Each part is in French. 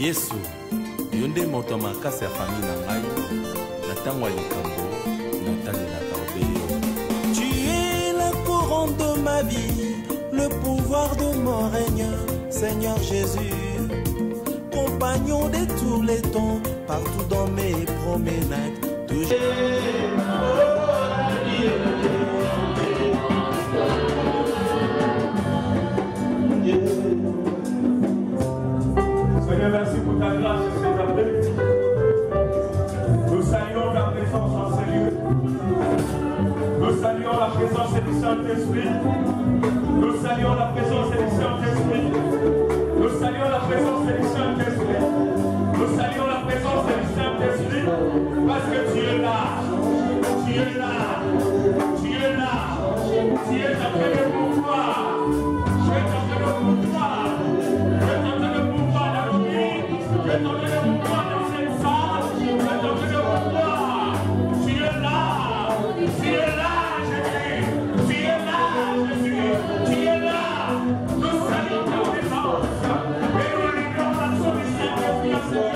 Yesu, yonde moto makasi ya famille na ngai, na tango ya likambo, na tali na kaobeo. Tu es la couronne de ma vie, le pouvoir de mon règne, Seigneur Jésus. Compagnon de tous les temps, partout dans mes promenades, toujours. Seigneur, merci pour ta grâce cet après-midi. Nous saluons ta présence en ce lieu. Nous saluons la présence du Saint-Esprit. Nous saluons la présence du Saint-Esprit. Nous saluons la présence du Saint-Esprit. Nous saluons la présence du Saint-Esprit. Parce que tu es là. Tu es là. Tu es là. Tu es en train de pouvoir. Tu es en train de pouvoir. Tu es en train de pouvoir dans nos vies. Tu es en train de pouvoir dans cette salle. Tu es en train de pouvoir. Tu es là. Tu es là, Jésus. Tu es là, Jésus. Tu es là. Nous saluons ta présence. Et nous libérons l'action du Saint-Esprit.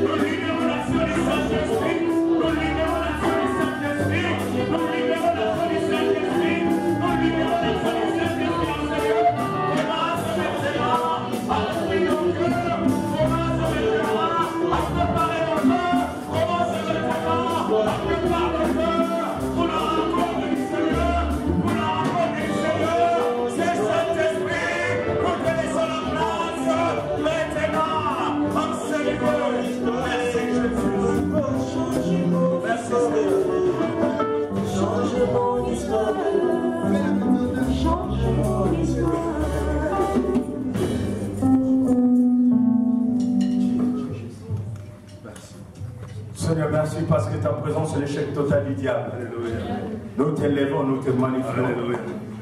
Nous libérons l'action du Saint-Esprit. Nous libérons l'action du Saint-Esprit. Nous libérons l'action du Saint-Esprit. Nous libérons l'action du Saint-Esprit en Seigneur. Commence maintenant à ouvrir nos cœurs. Commence maintenant à préparer nos cœurs. Commence maintenant à préparer nos cœurs pour la rencontre du Seigneur. Pour la rencontre du Seigneur. C'est Saint-Esprit. Nous te laissons la place maintenant en Seigneur. Merci Jésus. Merci Seigneur. Change mon histoire. Change mon histoire. Seigneur, merci parce que ta présence est l'échec total du diable. Nous t'élèvons, nous te magnifions.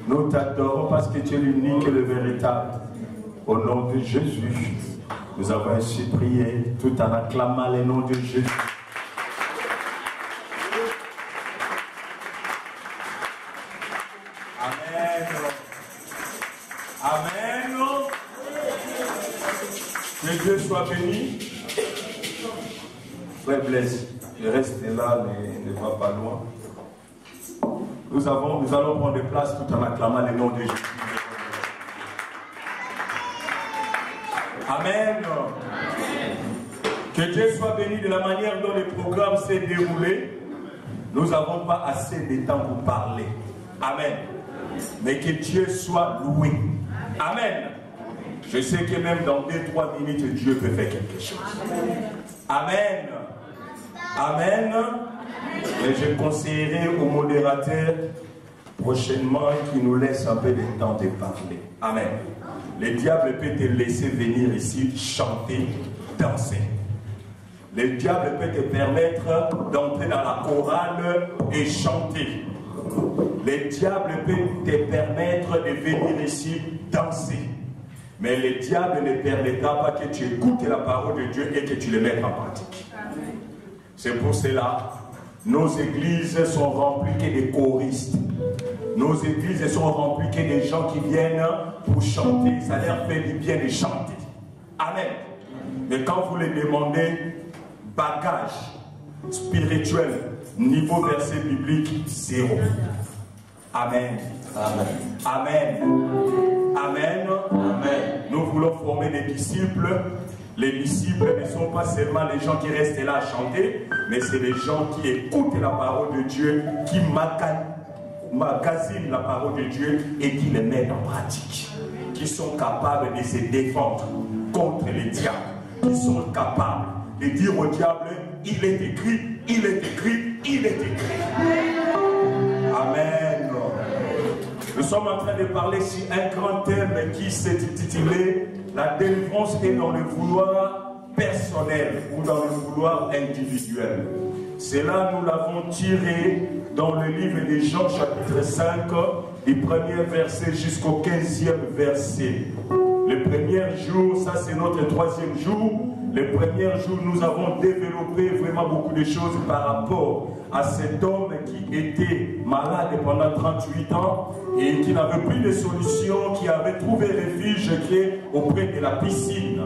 Nous t'adorons parce que tu es l'unique et le véritable. Au nom de Jésus, nous avons ainsi prié tout en acclamant le nom de Jésus. Amen. Amen. Que Dieu soit béni. Frère Blaise, je reste là, mais ne va pas loin. Nous allons prendre place tout en acclamant le nom de Jésus. Amen. Que Dieu soit béni de la manière dont le programme s'est déroulé. Nous n'avons pas assez de temps pour parler. Amen. Mais que Dieu soit loué. Amen. Je sais que même dans 2-3 minutes, Dieu peut faire quelque chose. Amen. Amen. Et je conseillerai au modérateur prochainement qu'il nous laisse un peu de temps de parler. Amen. Le diable peut te laisser venir ici chanter, danser. Le diable peut te permettre d'entrer dans la chorale et chanter. Le diable peut te permettre de venir ici danser. Mais le diable ne permettra pas que tu écoutes la parole de Dieu et que tu le mettes en pratique. C'est pour cela, nos églises sont remplies que des choristes. Nos églises sont remplies que des gens qui viennent pour chanter. Ça leur fait du bien de chanter. Amen. Mais quand vous les demandez, bagage spirituel, niveau verset biblique, zéro. Amen. Amen. Amen. Amen. Amen. Nous voulons former des disciples. Les disciples ne sont pas seulement les gens qui restent là à chanter, mais c'est les gens qui écoutent la parole de Dieu, qui magasinent la parole de Dieu et qui les mettent en pratique. Qui sont capables de se défendre contre les diables. Qui sont capables de dire au diable, il est écrit, il est écrit, il est écrit. Amen. Nous sommes en train de parler sur un grand thème qui s'est intitulé la délivrance est dans le vouloir personnel ou dans le vouloir individuel. Cela, nous l'avons tiré dans le livre de Jean, chapitre 5, du premier verset jusqu'au 15e verset. Le premier jour, ça c'est notre troisième jour. Le premier jour, nous avons développé vraiment beaucoup de choses par rapport à cet homme qui était malade pendant 38 ans et qui n'avait plus de solution, qui avait trouvé refuge auprès de la piscine.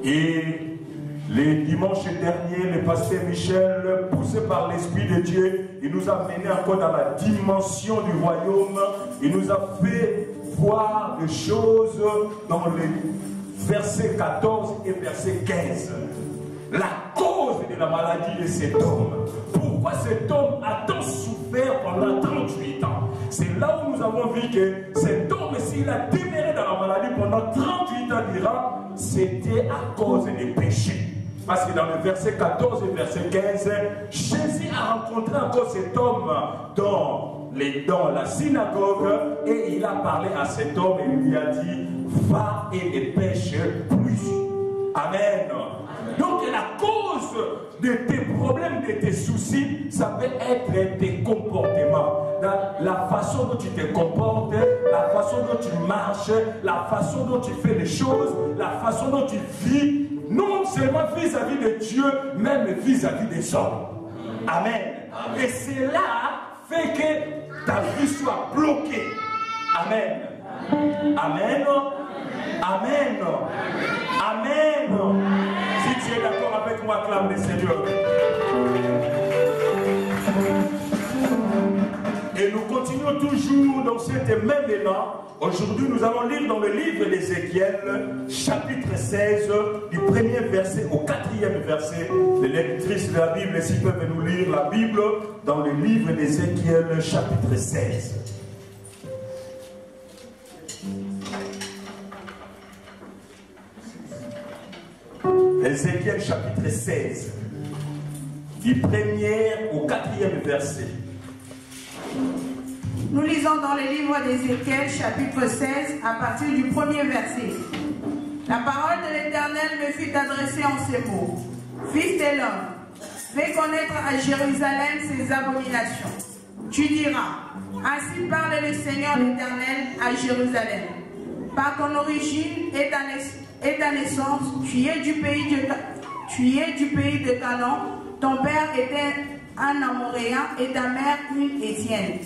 Et Les dimanches derniers, le pasteur Michel, poussé par l'Esprit de Dieu, il nous a mené encore dans la dimension du royaume. Il nous a fait voir des choses dans les versets 14 et verset 15. La cause de la maladie de cet homme. Pourquoi cet homme a tant souffert pendant 38 ans? C'est là où nous avons vu que cet homme, s'il a demeuré dans la maladie pendant 38 ans durant, c'était à cause des péchés. Parce que dans le verset 14 et verset 15, Jésus a rencontré encore cet homme dans la synagogue et il a parlé à cet homme et il lui a dit, va et ne pêche plus. Amen. Donc la cause de tes problèmes, de tes soucis, ça peut être tes comportements. La façon dont tu te comportes, la façon dont tu marches, la façon dont tu fais les choses, la façon dont tu vis, non seulement vis-à-vis de Dieu, même vis-à-vis des hommes. Amen. Et cela fait que ta vie soit bloquée. Amen. Amen. Amen. Amen. Si tu es d'accord avec moi, acclame le Seigneur. Et nous continuons toujours dans cet même élan. Aujourd'hui, nous allons lire dans le livre d'Ézéchiel, chapitre 16, du premier verset au 4e verset. Les lectrices de la Bible, s'ils peuvent nous lire la Bible, dans le livre d'Ézéchiel, chapitre 16. Ézéchiel chapitre 16, du 1er au 4e verset. Nous lisons dans le livre d'Ézéchiel chapitre 16 à partir du 1er verset. La parole de l'Éternel me fut adressée en ces mots. Fils de l'homme, fais connaître à Jérusalem ses abominations. Tu diras, ainsi parle le Seigneur l'Éternel à Jérusalem. Par ton origine et ta naissance, tu es du pays de Canaan. Ton père était un Amoréen et ta mère une Étienne.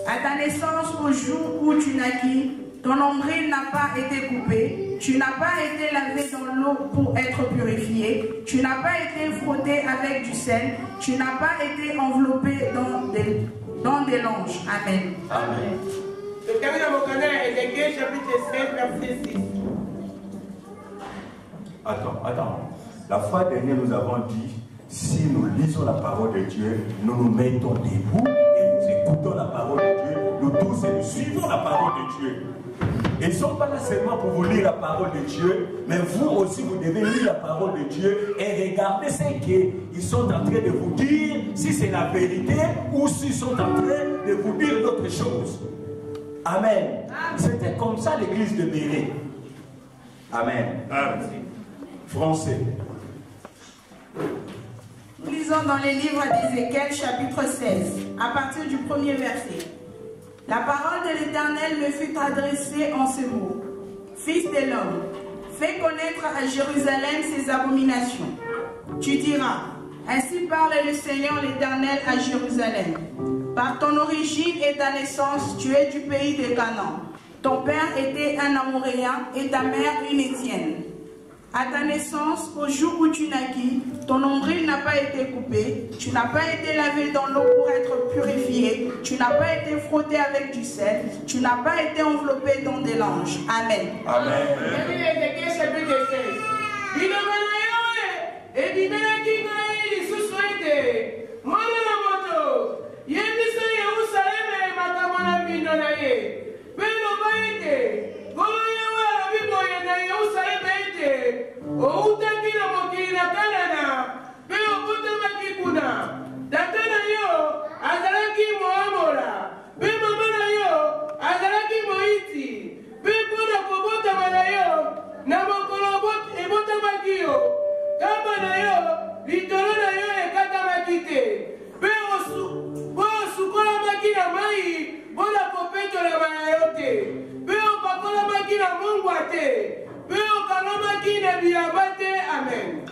À ta naissance, au jour où tu naquis, ton nombril n'a pas été coupé, tu n'as pas été lavé dans l'eau pour être purifié, tu n'as pas été frotté avec du sel, tu n'as pas été enveloppé dans des langes. Amen. Amen. Le termine à mon canal, Ézéchiel chapitre 16, verset 6. Attends. La fois dernière, nous avons dit, si nous lisons la parole de Dieu, nous nous mettons debout et nous écoutons la parole de Dieu, nous tous et nous suivons la parole de Dieu. Ils ne sont pas là seulement pour vous lire la parole de Dieu, mais vous aussi, vous devez lire la parole de Dieu et regarder ce qu'ils sont en train de vous dire, si c'est la vérité ou s'ils sont en train de vous dire d'autres choses. Amen. C'était comme ça l'église de Béret. Amen. Amen. Français. Nous lisons dans les livres d'Ézéchiel chapitre 16, à partir du 1er verset. La parole de l'Éternel me fut adressée en ces mots. Fils de l'homme, fais connaître à Jérusalem ses abominations. Tu diras, ainsi parle le Seigneur l'Éternel à Jérusalem. Par ton origine et ta naissance, tu es du pays de Canaan. Ton père était un Amoréen et ta mère une Étienne. À ta naissance, au jour où tu naquis, ton nombril n'a pas été coupé, tu n'as pas été lavé dans l'eau pour être purifié, tu n'as pas été frotté avec du sel, tu n'as pas été enveloppé dans des langes. Amen. Amen.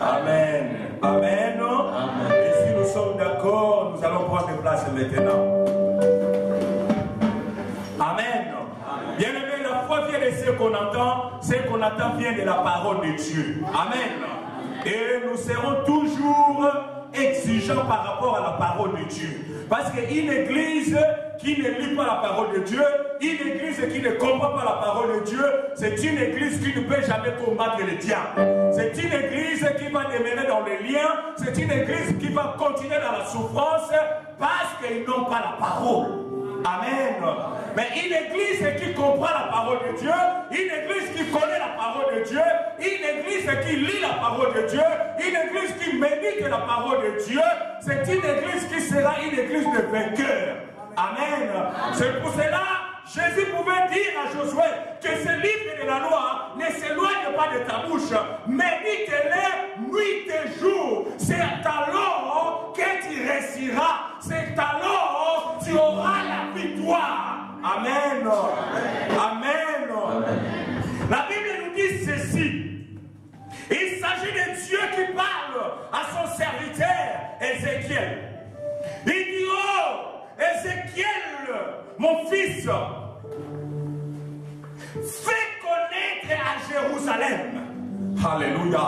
Amen. Amen. Amen. Et si nous sommes d'accord, nous allons prendre place maintenant. Amen. Bien aimé, la foi vient de ce qu'on entend vient de la parole de Dieu. Amen. Et nous serons toujours exigeants par rapport à la parole de Dieu. Parce qu'une église qui ne lit pas la parole de Dieu, une église qui ne comprend pas la parole de Dieu, c'est une église qui ne peut jamais combattre le diable. C'est une église qui va demeurer dans les liens, c'est une église qui va continuer dans la souffrance parce qu'ils n'ont pas la parole. Amen. Mais une église qui comprend la parole de Dieu, une église qui connaît la parole de Dieu, une église qui lit la parole de Dieu, une église qui médite la parole de Dieu, c'est une église qui sera une église de vainqueurs. Amen. C'est pour cela Jésus pouvait dire à Josué que ce livre de la loi ne s'éloigne pas de ta bouche. Médite-les nuit et jour. C'est alors que tu réussiras. C'est alors que tu auras la victoire. Amen. Amen. Amen. La Bible nous dit ceci. Il s'agit de Dieu qui parle à son serviteur Ézéchiel. Il dit, oh, Ézéchiel, mon fils, fais connaître à Jérusalem. Alléluia.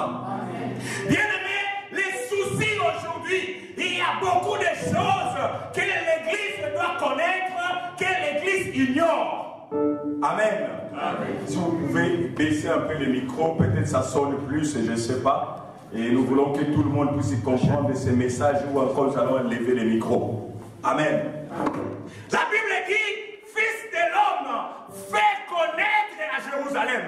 Bien-aimé, les soucis aujourd'hui, il y a beaucoup de choses que l'Église doit connaître, que l'Église ignore. Amen. Amen. Si vous pouvez baisser un peu le micro, peut-être ça sonne plus, je ne sais pas. Et nous voulons que tout le monde puisse comprendre ces messages ou encore nous allons lever le micro. Amen. La Bible dit, fils de l'homme, fais connaître à Jérusalem.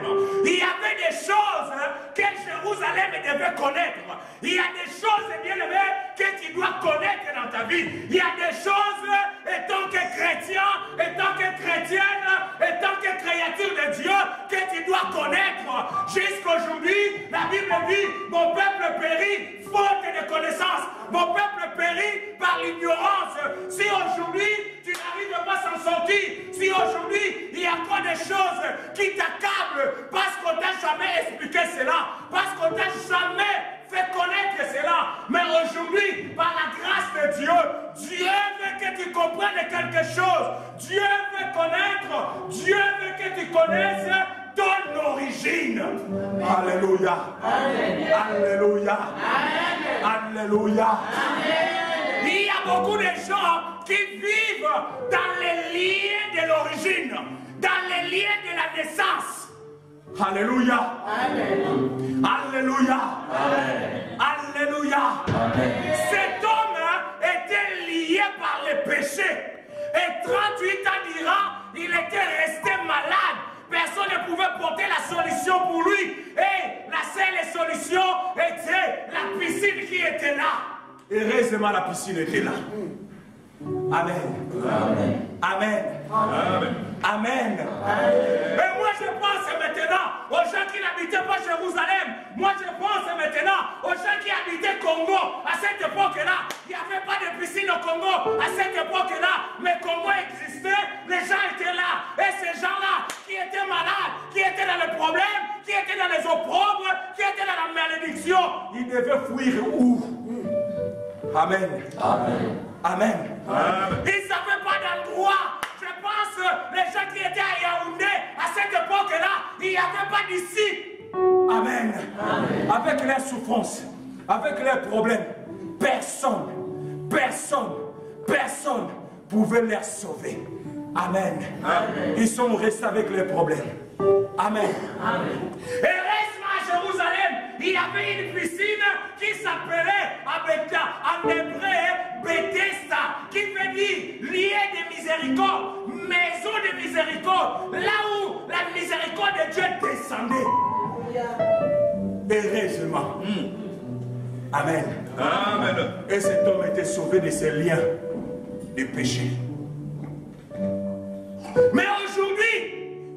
Il y avait des choses que Jérusalem devait connaître. Il y a des choses, bien aimé, que tu dois connaître dans ta vie. Il y a des choses, étant que chrétien, étant que chrétienne, étant que créature de Dieu, que tu dois connaître. Jusqu'aujourd'hui, la Bible dit, mon peuple périt faute de connaissance. Mon peuple périt par l'ignorance. Si aujourd'hui, tu n'arrives pas à s'en sortir, si aujourd'hui, il y a encore des choses qui t'accablent parce qu'on t'a jamais expliqué cela, parce qu'on t'a jamais fait connaître cela, mais aujourd'hui, par la grâce de Dieu, Dieu veut que tu comprennes quelque chose. Dieu veut connaître, Dieu veut que tu connaisses ton origine. Alléluia. Amen. Alléluia. Amen. Alléluia. Amen. Il y a beaucoup de gens qui vivent dans les liens de l'origine, dans les liens de la naissance. Alléluia. Amen. Alléluia. Amen. Alléluia. Amen. Cet homme était lié par les péchés. Et 38 ans durant, il était resté malade. Personne ne pouvait porter la solution pour lui. Et la seule solution était la piscine qui était là. Heureusement, la piscine était là. Amen. Amen. Amen. Amen. Amen. Et moi je pense maintenant aux gens qui n'habitaient pas Jérusalem. Moi je pense maintenant aux gens qui habitaient Congo. À cette époque-là, il n'y avait pas de piscine au Congo. À cette époque-là, mais Congo existait, les gens étaient là. Et ces gens-là qui étaient malades, qui étaient dans les problèmes, qui étaient dans les opprobres, qui étaient dans la malédiction, ils devaient fuir où? Amen. Amen. Amen. Amen. Ils ne savaient pas d'endroit. Je pense les gens qui étaient à Yaoundé, à cette époque-là, il n'y avait pas d'ici. Amen. Amen. Avec leurs souffrances, avec leurs problèmes, personne pouvait les sauver. Amen. Amen. Ils sont restés avec leurs problèmes. Amen. Amen. Et reste à Jérusalem, il y avait une piscine qui s'appelait en hébreu Bethesda, qui veut dire lieu de miséricorde, maison de miséricorde, là où la miséricorde de Dieu descendait. Heureusement. Amen. Amen. Et cet homme était sauvé de ses liens de péché. Mais aujourd'hui,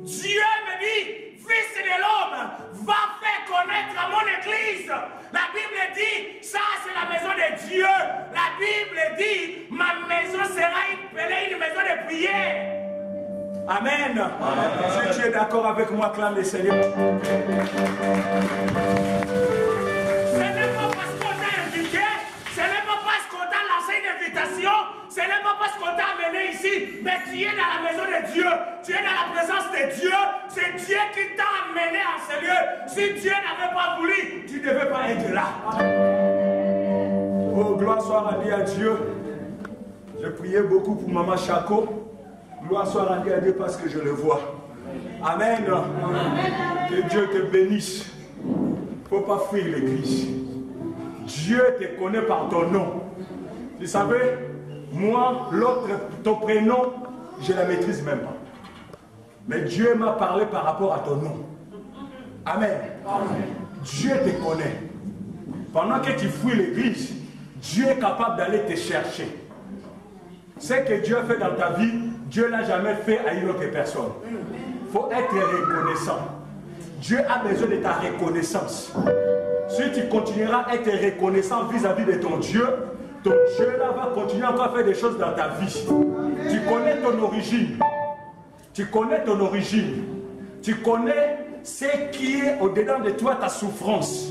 Dieu me dit, fils de l'homme, va faire connaître à mon église. La Bible dit, ça c'est la maison de Dieu. La Bible dit, ma maison sera une maison de prière. Amen. Amen. Si tu es d'accord avec moi, clame le Seigneur. Ce n'est pas parce qu'on t'a invité, ce n'est pas parce qu'on t'a lancé une invitation, ce n'est pas parce qu'on t'a amené ici, mais tu es dans la maison de Dieu, tu es dans la présence de Dieu, c'est Dieu qui t'a amené à ce lieu. Si Dieu n'avait pas voulu, tu ne devais pas être là. Oh, gloire soit rendue à Dieu. Je priais beaucoup pour Maman Chaco. Gloire soit rendue à Dieu parce que je le vois. Amen. Que Dieu te bénisse. Il ne faut pas fuir l'église. Dieu te connaît par ton nom. Vous savez, moi, l'autre, ton prénom, je ne la maîtrise même pas. Mais Dieu m'a parlé par rapport à ton nom. Amen. Dieu te connaît. Pendant que tu fuis l'église, Dieu est capable d'aller te chercher. Ce que Dieu a fait dans ta vie, Dieu ne l'a jamais fait à une autre personne. Il faut être reconnaissant. Dieu a besoin de ta reconnaissance. Si tu continueras à être reconnaissant vis-à-vis de ton Dieu là va continuer encore à faire des choses dans ta vie. Tu connais ton origine. Tu connais ton origine. Tu connais ce qui est au-dedans de toi, ta souffrance.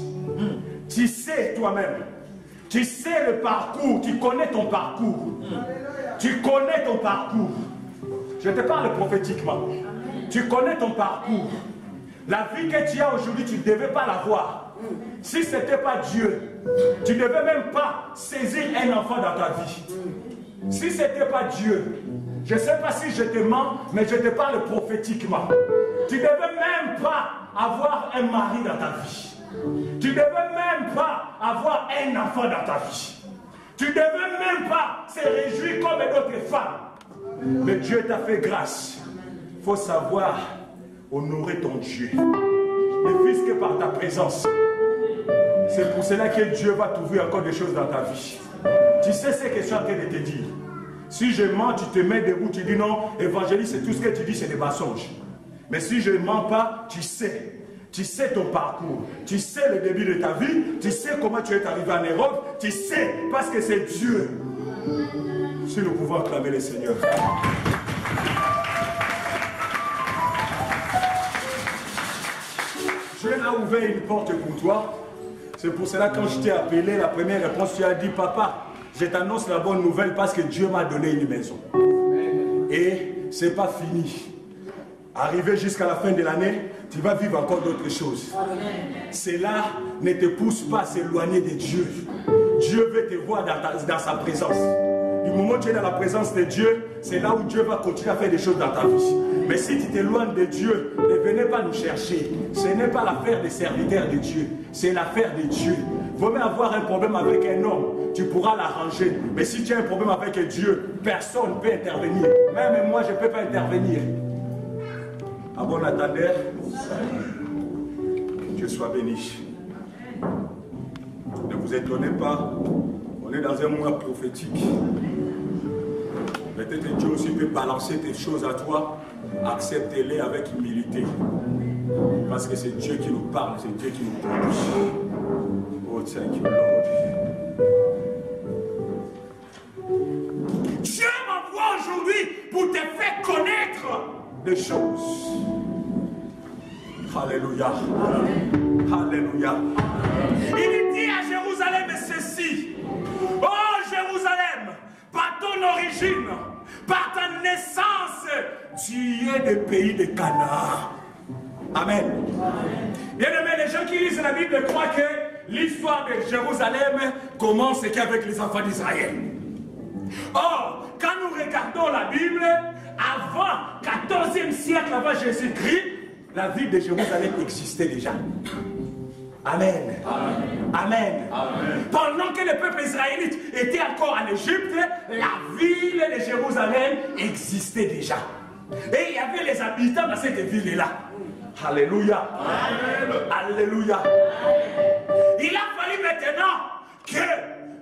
Tu sais toi-même. Tu sais le parcours. Tu connais ton parcours. Tu connais ton parcours. Je te parle prophétiquement. Tu connais ton parcours. La vie que tu as aujourd'hui, tu ne devais pas l'avoir. Si ce n'était pas Dieu, tu ne devais même pas saisir un enfant dans ta vie. Si ce n'était pas Dieu, je ne sais pas si je te mens, mais je te parle prophétiquement. Tu ne devais même pas avoir un mari dans ta vie. Tu ne devais même pas avoir un enfant dans ta vie. Tu ne devais même pas se réjouir comme d'autres femmes. Mais Dieu t'a fait grâce. Il faut savoir honorer ton Dieu. Ne fût-ce que par ta présence. C'est pour cela que Dieu va trouver encore des choses dans ta vie. Tu sais ce que je suis en train de te dire. Si je mens, tu te mets debout, tu dis non, évangéliste, c'est tout ce que tu dis, c'est des mensonges. Mais si je ne mens pas, tu sais ton parcours, tu sais le début de ta vie, tu sais comment tu es arrivé en Europe, tu sais parce que c'est Dieu. Si nous pouvons acclamer le Seigneur. Dieu a ouvert une porte pour toi. C'est pour cela quand je t'ai appelé, la première réponse, tu as dit, papa, je t'annonce la bonne nouvelle parce que Dieu m'a donné une maison. Et ce n'est pas fini. Arrivé jusqu'à la fin de l'année, tu vas vivre encore d'autres choses. Cela ne te pousse pas à s'éloigner de Dieu. Dieu veut te voir dans sa présence. Du moment où tu es dans la présence de Dieu, c'est là où Dieu va continuer à faire des choses dans ta vie. Mais si tu t'éloignes de Dieu, ne venez pas nous chercher. Ce n'est pas l'affaire des serviteurs de Dieu, c'est l'affaire de Dieu. Vaut mieux avoir un problème avec un homme, tu pourras l'arranger. Mais si tu as un problème avec Dieu, personne ne peut intervenir. Même moi, je ne peux pas intervenir. À bon attendeur, que Dieu soit béni. Ne vous étonnez pas, on est dans un mois prophétique. Peut-être que Dieu aussi peut balancer des choses à toi. Acceptez-les avec humilité. Parce que c'est Dieu qui nous parle, c'est Dieu qui nous conduit. Oh, thank you, Lord. Dieu m'envoie aujourd'hui pour te faire connaître des choses. Alléluia. Alléluia. Il dit à Jérusalem ceci. Oh Jérusalem, par ton origine, par ta naissance, tu es des pays de Canaan. Amen. Bien aimé, les gens qui lisent la Bible croient que l'histoire de Jérusalem commence qu'avec les enfants d'Israël. Or, quand nous regardons la Bible, avant 14e siècle avant Jésus-Christ, la ville de Jérusalem existait déjà. Amen. Amen. Amen. Amen. Pendant que le peuple israélite était encore en Égypte, la ville de Jérusalem existait déjà. Et il y avait les habitants dans cette ville-là. Alléluia. Amen. Alléluia. Il a fallu maintenant que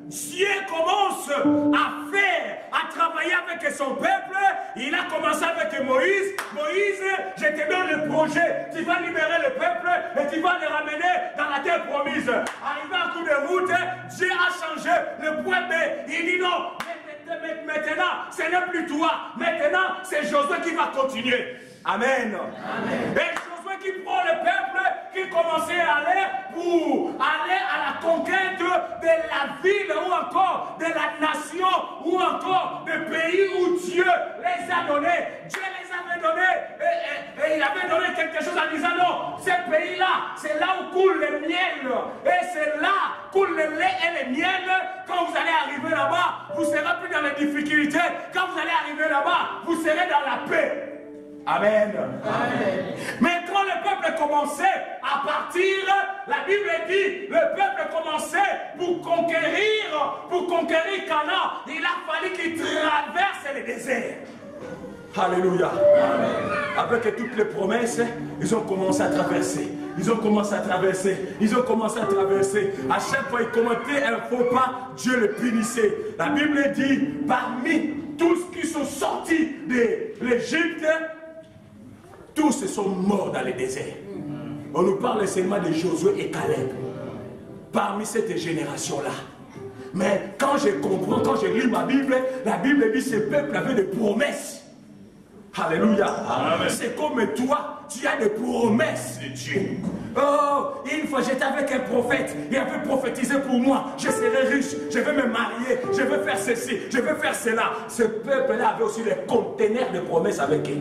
Dieu commence à travailler avec son peuple. Il a commencé avec Moïse. Moïse, je te donne le projet. Tu vas libérer le peuple et tu vas les ramener dans la terre promise. Arrivé à coup de route, Dieu a changé le point B. Il dit non, maintenant, ce n'est plus toi. Maintenant, c'est Josué qui va continuer. Amen. Amen. Et Josué qui prend le peuple, qui commençait à aller pour aller à la conquête de la ville ou encore de la nation ou encore de pays où Dieu les a donnés. Dieu les avait donnés et il avait donné quelque chose en disant non, ce pays-là, c'est là où coule le miel et les miels, quand vous allez arriver là-bas, vous ne serez plus dans les difficultés. Quand vous allez arriver là-bas, vous serez dans la paix. Amen. Amen. Mais quand le peuple commençait à partir, la Bible dit, le peuple commençait pour conquérir Canaan. Il a fallu qu'il traverse le désert. Alléluia. Amen. Avec toutes les promesses, ils ont commencé à traverser. Ils ont commencé à traverser. Ils ont commencé à traverser. À chaque fois, ils commettaient un faux pas, Dieu les punissait. La Bible dit, parmi tous qui sont sortis de l'Égypte, tous sont morts dans le désert. On nous parle seulement de Josué et Caleb. Parmi cette génération-là. Mais quand je comprends, quand je lis ma Bible, la Bible dit que ce peuple avait des promesses. Alléluia. C'est comme toi, tu as des promesses de Dieu. Oh, une fois j'étais avec un prophète, il avait prophétisé pour moi, je serai riche, je vais me marier, je vais faire ceci, je vais faire cela. Ce peuple-là avait aussi des conteneurs de promesses avec eux.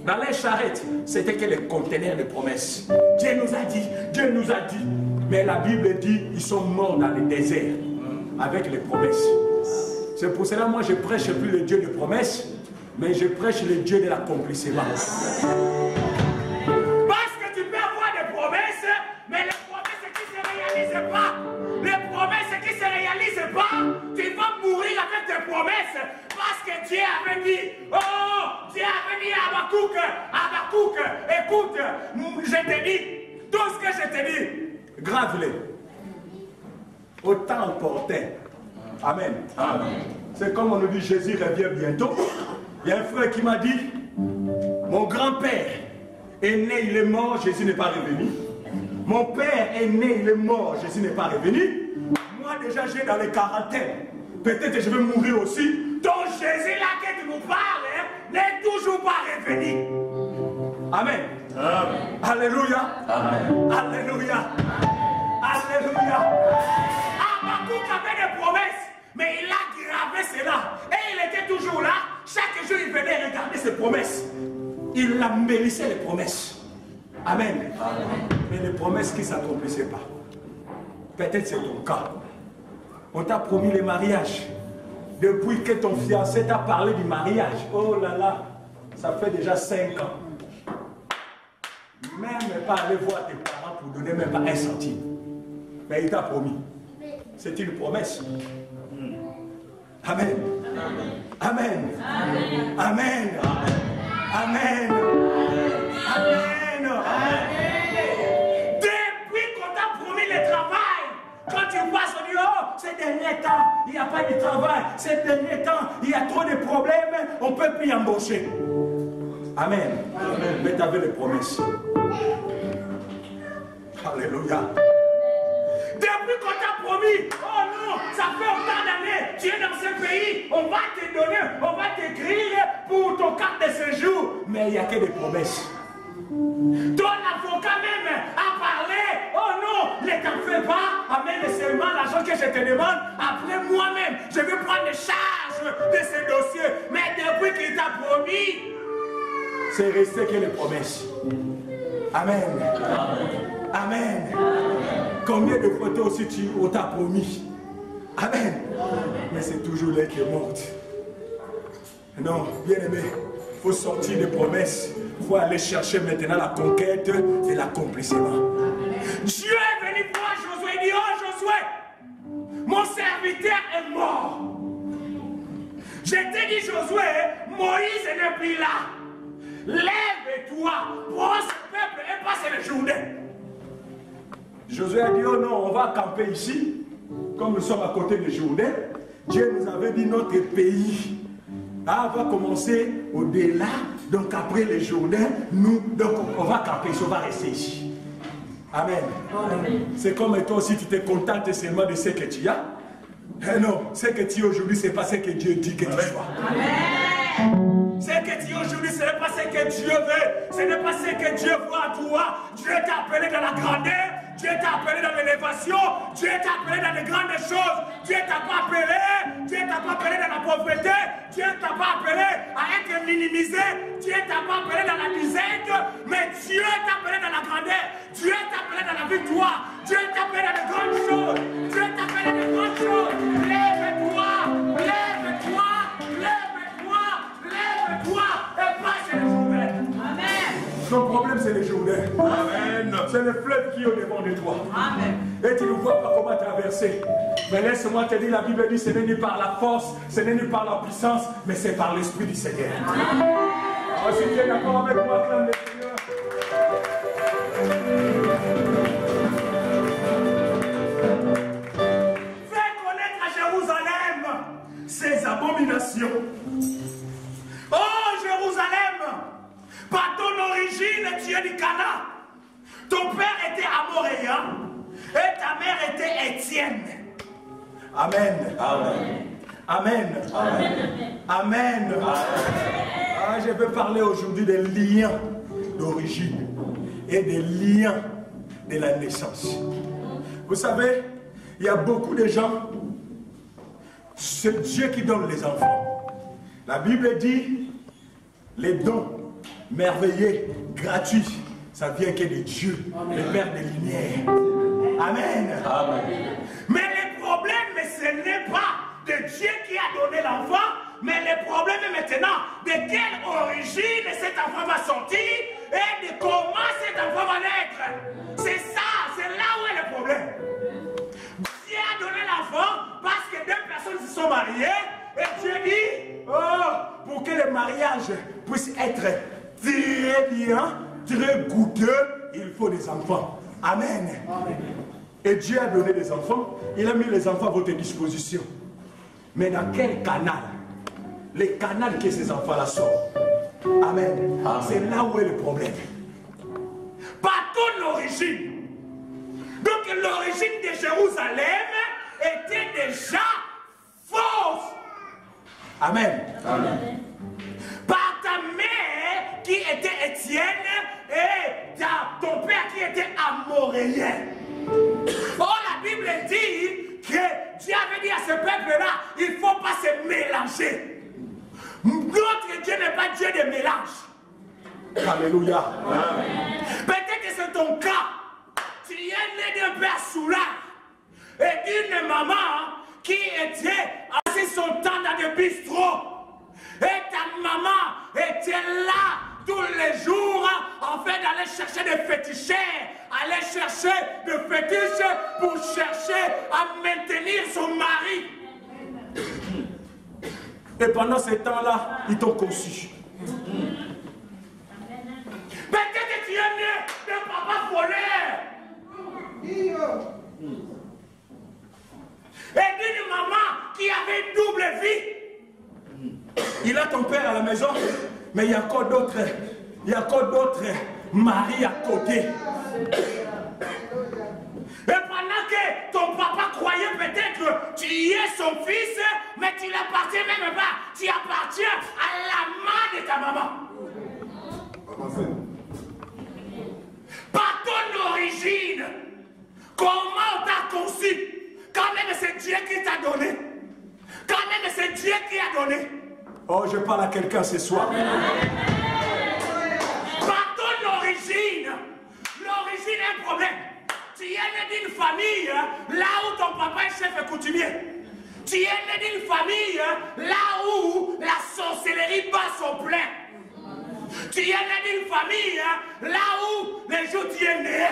Dans les charrettes, c'était que les conteneurs de promesses. Dieu nous a dit, Dieu nous a dit. Mais la Bible dit, ils sont morts dans le désert avec les promesses. C'est pour cela, moi, je prêche plus le Dieu de promesses, mais je prêche le Dieu de l'accomplissement. Parce que tu peux avoir des promesses, mais les promesses qui ne se réalisent pas, les promesses qui ne se réalisent pas, tu vas mourir avec tes promesses. Parce que Dieu avait dit, oh, Dieu avait dit à Habakkuk, écoute, je te dis, tout ce que je te dis, grave-les. Autant emporté. Amen. Amen. C'est comme on nous dit, Jésus revient bientôt. Il y a un frère qui m'a dit, mon grand-père est né, il est mort, Jésus n'est pas revenu. Mon père est né, il est mort, Jésus n'est pas revenu. Moi déjà j'ai dans les quarantaines. Peut-être que je vais mourir aussi. Donc Jésus là que tu nous parles n'est toujours pas revenu. Amen. Amen. Alléluia. Amen. Alléluia. Alléluia. Habakkuk avait des promesses, mais il a gravé cela. Et il était toujours là. Chaque jour il venait regarder ses promesses. Il embellissait les promesses. Amen. Amen. Mais les promesses qui ne s'accomplissaient pas. Peut-être c'est ton cas. On t'a promis le mariage. Depuis que ton fiancé t'a parlé du mariage, oh là là, ça fait déjà 5 ans. Même pas aller voir tes parents pour donner même pas un centime. Mais il t'a promis. C'est une promesse. Amen. Amen. Amen. Amen. Amen. Amen. Depuis qu'on t'a promis le travail, quand tu passes, on dit, oh, ces derniers temps, il n'y a pas de travail. Ces derniers temps, il y a trop de problèmes, on ne peut plus embaucher. Amen. Amen. Mais tu avais les promesses. Alléluia. Depuis qu'on t'a promis, oh non, ça fait autant d'années, tu es dans ce pays, on va te donner, on va t'écrire pour ton carte de séjour. Mais il n'y a que des promesses. Ton avocat même a parlé, oh non, ne t'en fais pas, amène seulement l'argent que je te demande, après moi-même, je vais prendre charge de ce dossier. Mais depuis qu'il t'a promis, c'est resté que les promesses. Amen. Amen. Combien de photos aussi on t'a promis? Amen. Mais c'est toujours là qui est morte. Non, bien aimé, il faut sortir des promesses. Il faut aller chercher maintenant la conquête et l'accomplissement. Dieu est venu voir Josué et dit, oh Josué, mon serviteur est mort. Je t'ai dit Josué, Moïse n'est plus là. Lève-toi, prends ce peuple et passe le Jourdain. Josué a dit, oh non, on va camper ici. Comme nous sommes à côté du Jourdain, Dieu nous avait dit notre pays va commencer au-delà. Donc après le Jourdain, nous, donc on va camper ici, on va rester ici. Amen. Amen. C'est comme toi aussi, tu te contentes seulement de ce que tu as. Eh non, ce que tu es aujourd'hui, ce n'est pas ce que Dieu dit que tu sois. Amen. Ce que tu es aujourd'hui, ce n'est pas ce que Dieu veut. Ce n'est pas ce que Dieu voit à toi. Dieu t'a appelé dans la grandeur. Dieu t'a appelé dans l'élévation. Dieu t'a appelé dans les grandes choses. Dieu t'a pas appelé. Dieu t'a pas appelé dans la pauvreté. Dieu t'a pas appelé à être minimisé. Dieu t'a pas appelé dans la disette. Mais Dieu t'a appelé dans la grandeur. Dieu t'a appelé dans la victoire. Dieu t'a appelé dans les grandes choses. Dieu t'a appelé C'est le fleuve qui est au devant de toi. Amen. Et tu ne vois pas comment traverser. Mais laisse-moi te dire, la Bible dit, ce n'est ni par la force, ce n'est ni par la puissance, mais c'est par l'Esprit du Seigneur. Oh, si tu es d'accord avec moi, acclame le Seigneur. Fais connaître à Jérusalem ses abominations. Oh Jérusalem, par ton origine, tu es du Cana. Ton père était amoréen et ta mère était Étienne. Amen. Amen. Amen. Amen. Amen. Ah, je veux parler aujourd'hui des liens d'origine et des liens de la naissance. Vous savez, il y a beaucoup de gens, c'est Dieu qui donne les enfants. La Bible dit, les dons merveilleux, gratuits, ça vient que de Dieu, le Père des Lumières. Amen. Amen. Mais le problème, ce n'est pas de Dieu qui a donné l'enfant, mais le problème est maintenant de quelle origine cet enfant va sortir et de comment cet enfant va naître. C'est ça, c'est là où est le problème. Dieu a donné l'enfant parce que deux personnes se sont mariées et Dieu dit, oh, pour que le mariage puisse être très bien, très goûteux, il faut des enfants. Amen. Amen. Et Dieu a donné des enfants, il a mis les enfants à votre disposition. Mais dans quel canal? Les canaux que ces enfants-là sortent. Amen. Amen. C'est là où est le problème. Par ton origine. Donc l'origine de Jérusalem était déjà fausse. Amen. Amen. Par ta mère qui était Étienne et ton père qui était amoréen. Oh, la Bible dit que Dieu avait dit à ce peuple-là, il ne faut pas se mélanger. Notre Dieu n'est pas Dieu de mélange. Alléluia. Peut-être que c'est ton cas. Tu es né d'un père soulard et d'une maman qui était assise son temps dans des bistrots. Et ta maman était là tous les jours en fait d'aller chercher des féticheurs, aller chercher des fétiches pour chercher à maintenir son mari. Et pendant ce temps-là, ils t'ont conçu. Peut-être que tu es né d'un papa voleur. Et d'une maman qui avait une double vie. Il a ton père à la maison, mais il y a encore d'autres maris à côté. Et pendant que ton papa croyait peut-être que tu es son fils, mais tu n'appartiens même pas. Tu appartiens à la main de ta maman. Par ton origine, comment on t'a conçu? Quand même c'est Dieu qui t'a donné. Quand même c'est Dieu qui a donné. Oh, je parle à quelqu'un ce soir. Par ton origine, l'origine est un problème. Tu es né d'une famille là où ton papa est chef coutumier. Tu es né d'une famille là où la sorcellerie bat son plein. Tu es né d'une famille là où les jours tu es né.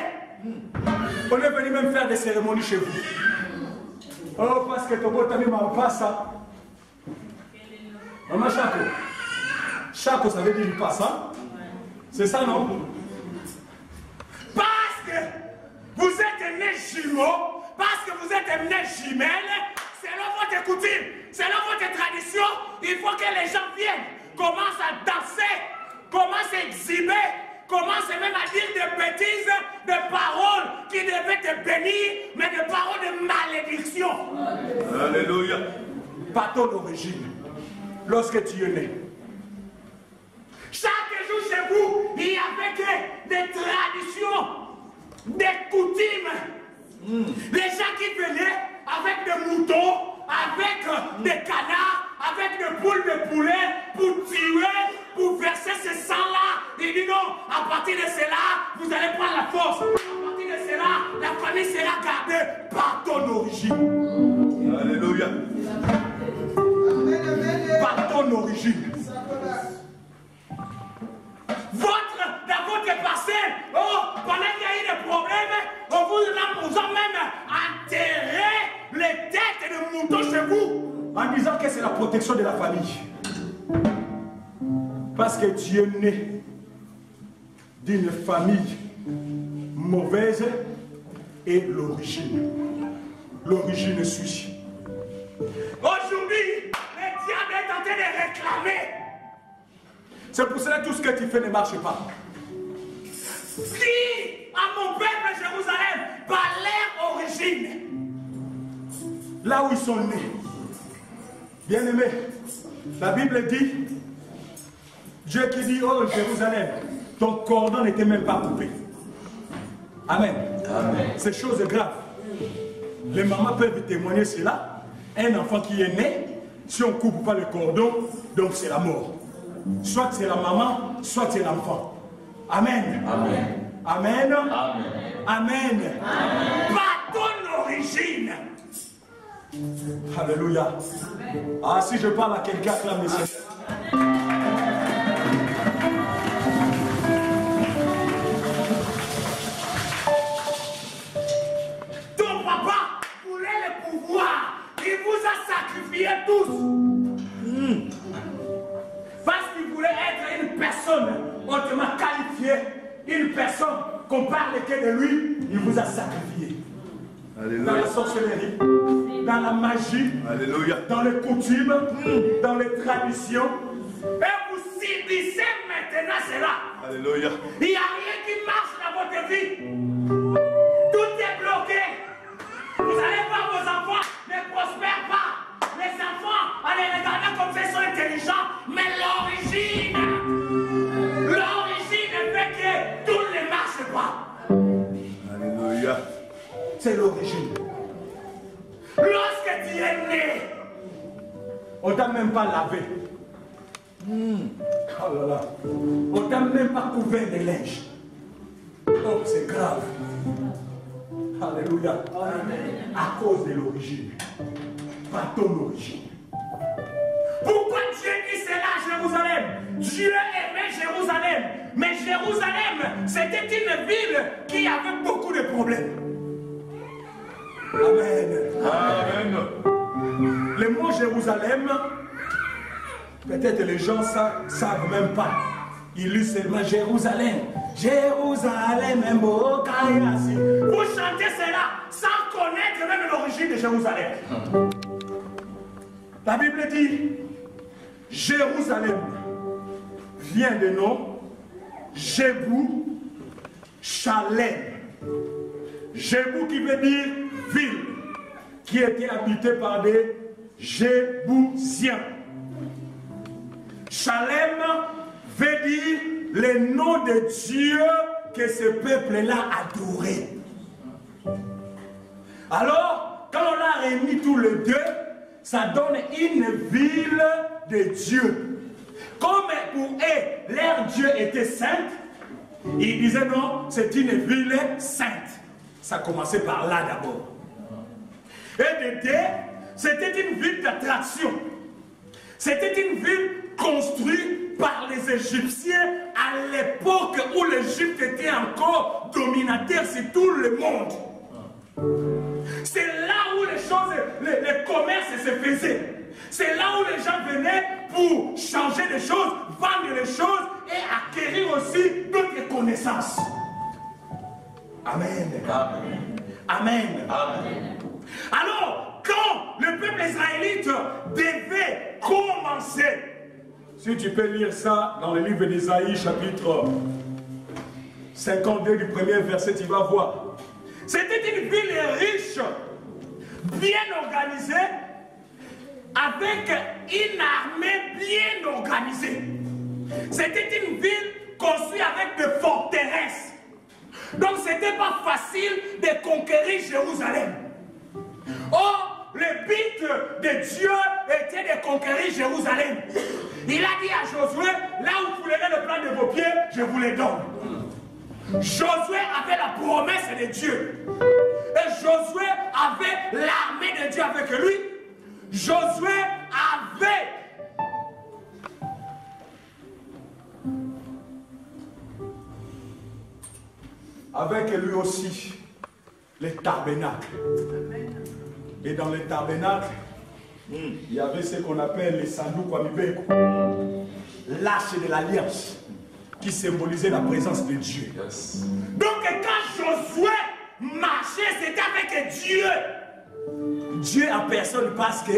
On est venu même faire des cérémonies chez vous. Oh, parce que ton beau ami m'a passé. Maman Chaco. Chaco, ça veut dire du passant. C'est ça, non? Parce que vous êtes nés jumeaux, parce que vous êtes nés jumelles, selon votre coutume, selon votre tradition, il faut que les gens viennent, commencent à danser, commencent à exhiber, commencent même à dire des bêtises, des paroles qui devaient te bénir, mais des paroles de malédiction. Alléluia. Par ton origine. Lorsque tu es né. Chaque jour chez vous, il y avait des traditions, des coutumes. Les gens qui venaient avec des moutons, avec des canards, avec des poules de poulet, pour tuer, pour verser ce sang-là. Il dit non, à partir de cela, vous allez prendre la force. À partir de cela, la famille sera gardée par ton origine. Alléluia. Par ton origine. Dans votre passé, oh, pendant qu'il y a eu des problèmes, en disant que c'est la protection de la famille. Parce que tu es né d'une famille mauvaise et l'origine. L'origine suit. Aujourd'hui, le diable est en train de réclamer. C'est pour cela que tout ce que tu fais ne marche pas. Dis à mon peuple Jérusalem par leur origine, là où ils sont nés. Bien-aimé, la Bible dit, Dieu qui dit, oh Jérusalem, ton cordon n'était même pas coupé. Amen. Amen. C'est chose grave. Les mamans peuvent témoigner cela. Un enfant qui est né, si on ne coupe pas le cordon, donc c'est la mort. Soit c'est la maman, soit c'est l'enfant. Amen. Amen. Amen. Amen. Amen. Pas ton origine. Alléluia. Ah, si je parle à quelqu'un, acclame le Seigneur. Ton papa voulait le pouvoir. Il vous a sacrifié tous. Parce qu'il voulait être une personne hautement qualifiée, une personne qu'on parle que de lui, il vous a sacrifié. Alléluia. Dans la sorcellerie, dans la magie, alléluia, dans les coutumes, dans les traditions. Et vous subissez maintenant cela. Alléluia. Il n'y a rien qui marche dans votre vie. Tout est bloqué. Vous allez voir vos enfants ne prospèrent pas. Les enfants, en les regardant comme ça, ils sont intelligents. Mais l'origine fait que tout ne marche pas. Alléluia. C'est l'origine. Lorsque tu es né, on ne t'a même pas lavé. Oh là là. On ne t'a même pas couvert de linge. Oh, c'est grave. Alléluia. Amen. À cause de l'origine. Pas ton origine. Pourquoi Dieu dit cela à Jérusalem? Dieu aimait Jérusalem. Mais Jérusalem, c'était une ville qui avait beaucoup de problèmes. Amen. Amen. Le mot Jérusalem, peut-être les gens ne savent même pas. Ils lisent seulement Jérusalem. Jérusalem, un beau Kayasi. Vous chantez cela sans connaître même l'origine de Jérusalem. La Bible dit, Jérusalem vient de nom Jébou, Chalem. Jébou qui veut dire ville, qui était habitée par des Jébousiens. Chalem veut dire le nom de Dieu que ce peuple-là adorait. Alors, quand on a réuni tous les deux, ça donne une ville de Dieu. Comme pour eux, leur Dieu était saint, ils disaient non, c'est une ville sainte. Ça commençait par là d'abord. Et de deux, c'était une ville d'attraction. C'était une ville construite par les Égyptiens à l'époque où l'Égypte était encore dominateur sur tout le monde. C'est là où les choses, les commerces se faisaient. C'est là où les gens venaient pour changer des choses, vendre les choses et acquérir aussi d'autres connaissances. Amen. Amen. Amen. Amen. Alors, quand le peuple israélite devait commencer, si tu peux lire ça dans le livre d'Ésaïe, chapitre 52 du premier verset, tu vas voir. C'était une ville riche, bien organisée, avec une armée bien organisée. C'était une ville construite avec des forteresses. Donc ce n'était pas facile de conquérir Jérusalem. Or, le but de Dieu était de conquérir Jérusalem. Il a dit à Josué, là où vous verrez le plan de vos pieds, je vous le donne. Josué avait la promesse de Dieu. Et Josué avait l'armée de Dieu avec lui. Josué avait avec lui aussi les tabernacles. Et dans les tabernacles, Il y avait ce qu'on appelle les Sandu Kwamibeko, l'arche de l'alliance, qui symbolisait la présence de Dieu. Yes. Donc quand Josué marchait, c'était avec Dieu. Dieu en personne parce que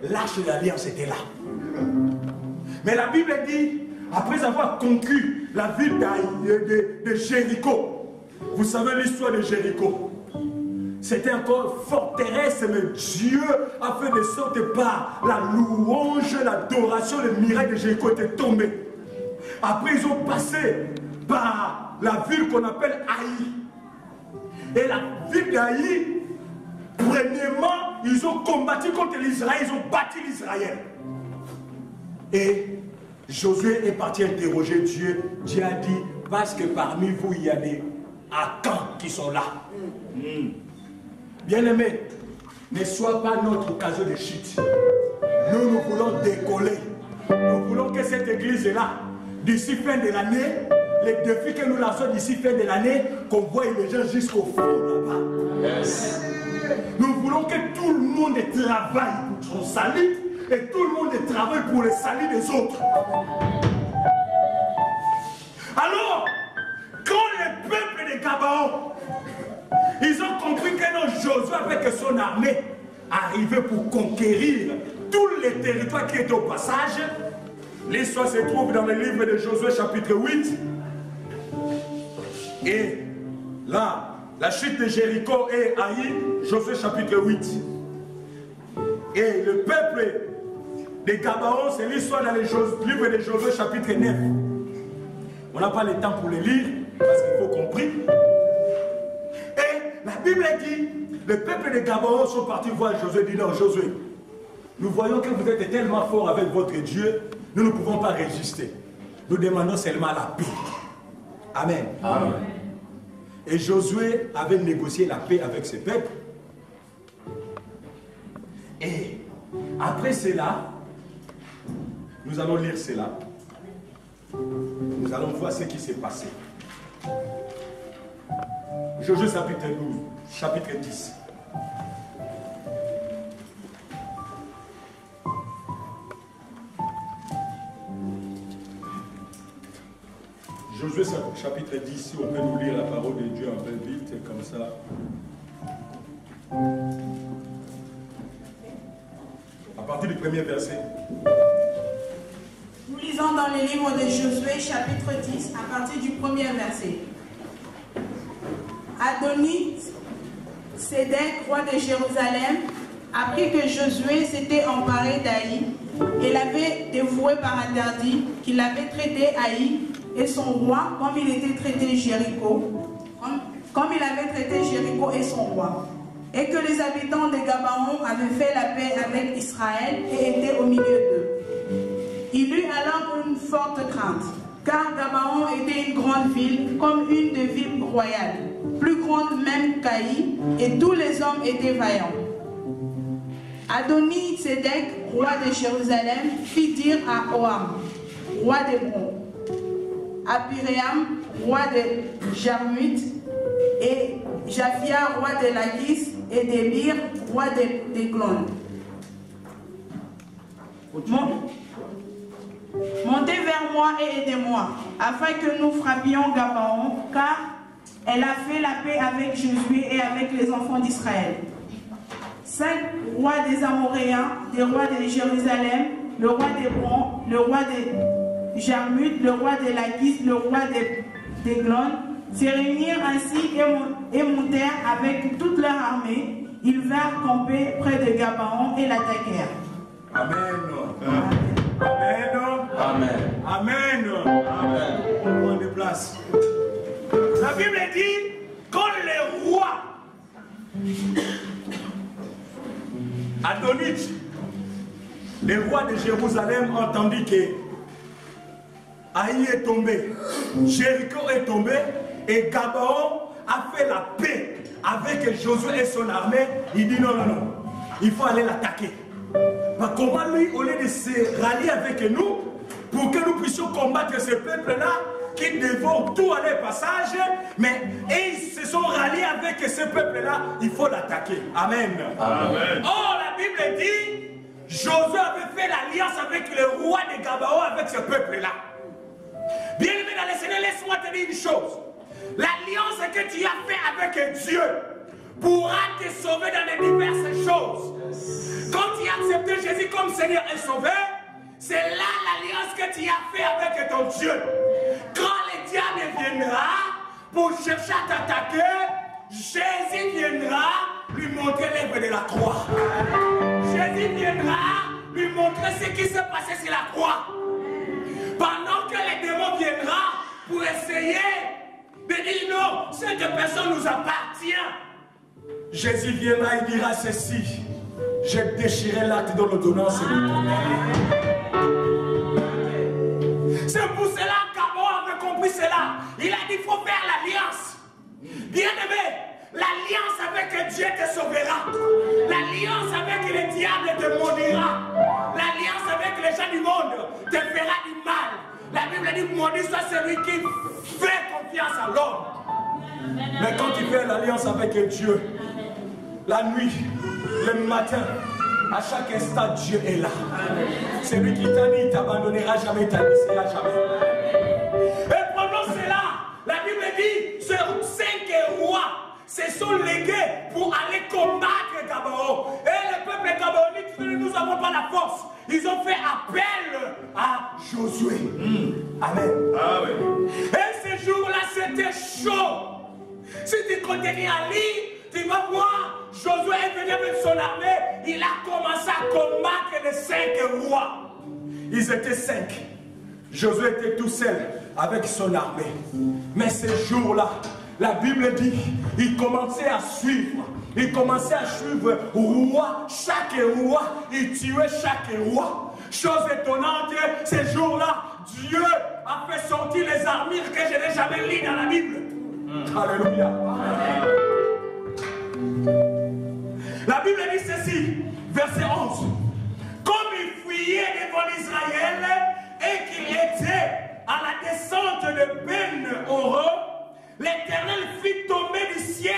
l'arche de l'alliance était là. Mais la Bible dit, après avoir conquis la ville de Jéricho, vous savez l'histoire de Jéricho, c'était encore forteresse, mais Dieu a fait de sorte par la louange, l'adoration, le miracle de Jéricho était tombé. Après, ils ont passé par la ville qu'on appelle Haï. Et la ville d'Haï, premièrement, ils ont combattu contre l'Israël, ils ont bâti l'Israël. Et Josué est parti interroger Dieu. Dieu a dit, parce que parmi vous, il y a des Akans qui sont là. Bien-aimés, ne sois pas notre occasion de chute. Nous voulons décoller. Nous voulons que cette église-là, d'ici fin de l'année, les défis que nous lançons d'ici fin de l'année, qu'on voie les gens jusqu'au fond là-bas. Yes. Nous voulons que tout le monde travaille pour son salut et tout le monde travaille pour le salut des autres. Alors, quand le peuple de Gabaon, ils ont compris que non, Josué avec son armée arrivait pour conquérir tous les territoires qui étaient au passage. L'histoire se trouve dans le livre de Josué chapitre 8. Et là, la chute de Jéricho et Haï, Josué chapitre 8. Et le peuple de Gabaon, c'est l'histoire dans le livre de Josué chapitre 9. On n'a pas le temps pour le lire, parce qu'il faut compris. Et la Bible dit, le peuple de Gabaon sont partis voir Josué, dit non, Josué, nous voyons que vous êtes tellement fort avec votre Dieu, nous ne pouvons pas résister. Nous demandons seulement la paix. Amen. Amen. Et Josué avait négocié la paix avec ce peuple. Et après cela, nous allons lire cela. Nous allons voir ce qui s'est passé. Josué chapitre 12, chapitre 10. Josué chapitre 10, si on peut nous lire la parole de Dieu un peu vite, comme ça. À partir du premier verset. Nous lisons dans le livre de Josué, chapitre 10, à partir du premier verset. Adoni-Sédec, roi de Jérusalem, apprit que Josué s'était emparé d'Haï et l'avait dévoué par interdit, qu'il avait traité Haï et son roi comme il était traité Jéricho, comme il avait traité Jéricho et son roi, et que les habitants de Gabaon avaient fait la paix avec Israël et étaient au milieu d'eux. Il eut alors une forte crainte, car Gabaon était une grande ville, comme une des villes royales, plus grande même qu'Haï, et tous les hommes étaient vaillants. Adoni-Sédec, roi de Jérusalem, fit dire à Oham, roi d'Hébron, à Piréam, roi de Jarmuth, et Japhia, roi de Laïs, et d'Ébir, roi d'Eglon. Montez vers moi et aidez-moi, afin que nous frappions Gabaon, car elle a fait la paix avec Josué et avec les enfants d'Israël. 5 rois des Amoréens, des rois de Jérusalem, le roi d'Hébron, le roi de Jarmuth, le roi de Laïs, le roi d'Eglon, se réunirent ainsi et montèrent avec toute leur armée. Ils vinrent camper près de Gabaon et l'attaquèrent. Amen. Amen. Amen. Amen. Amen. On prend des places. La Bible dit, quand les rois Adonit, les rois de Jérusalem, ont entendu que Haï est tombé, Jéricho est tombé, et Gabaon a fait la paix avec Josué et son armée. Il dit non, non, non, il faut aller l'attaquer. Mais comment lui, au lieu de se rallier avec nous, pour que nous puissions combattre ce peuple-là, qui dévorent tout à leur passage, mais ils se sont ralliés avec ce peuple-là, il faut l'attaquer. Amen. Amen. Or, la Bible dit, Josué avait fait l'alliance avec le roi de Gabaon, avec ce peuple-là. Bien aimé dans le Seigneur, laisse-moi te dire une chose. L'alliance que tu as fait avec Dieu pourra te sauver dans les diverses choses. Quand tu as accepté Jésus comme Seigneur et Sauveur, c'est là l'alliance que tu as fait avec ton Dieu. Quand le diable viendra pour chercher à t'attaquer, Jésus viendra lui montrer l'œuvre de la croix. Jésus viendra lui montrer ce qui s'est passé sur la croix. Pendant que les démons viendra pour essayer de dire non, cette personne nous appartient. Jésus viendra et dira ceci: j'ai déchiré l'acte de l'ordonnance de ton âme. C'est pour cela qu'Abraham avait compris cela. Il a dit il faut faire l'alliance. Bien aimé, l'alliance avec Dieu te sauvera. L'alliance avec le diable te maudira. L'alliance avec les gens du monde te fera du mal. La Bible dit maudit soit celui qui fait confiance à l'homme. Mais quand tu fais l'alliance avec Dieu, la nuit, le matin, à chaque instant, Dieu est là. C'est lui qui t'a dit, il ne t'abandonnera jamais, il ne t'abaissera jamais. Et pendant cela, la Bible dit, ces 5 rois se sont légués pour aller combattre Gabaon. Et le peuple gabaonite, nous n'avons pas la force. Ils ont fait appel à Josué. Amen. Ah, oui. Et ce jour-là, c'était chaud. Si tu continues à lire, tu vas voir, Josué est venu avec son armée. Il a commencé à combattre les 5 rois. Ils étaient 5. Josué était tout seul avec son armée. Mais ce jour-là, la Bible dit, il commençait à suivre. Il commençait à suivre roi, chaque roi. Il tuait chaque roi. Chose étonnante, ce jour-là, Dieu a fait sortir les armures que je n'ai jamais lues dans la Bible. Alléluia. La Bible dit ceci, verset 11. Comme il fuyait devant Israël et qu'il était à la descente de Ben Horeb, l'Éternel fit tomber du ciel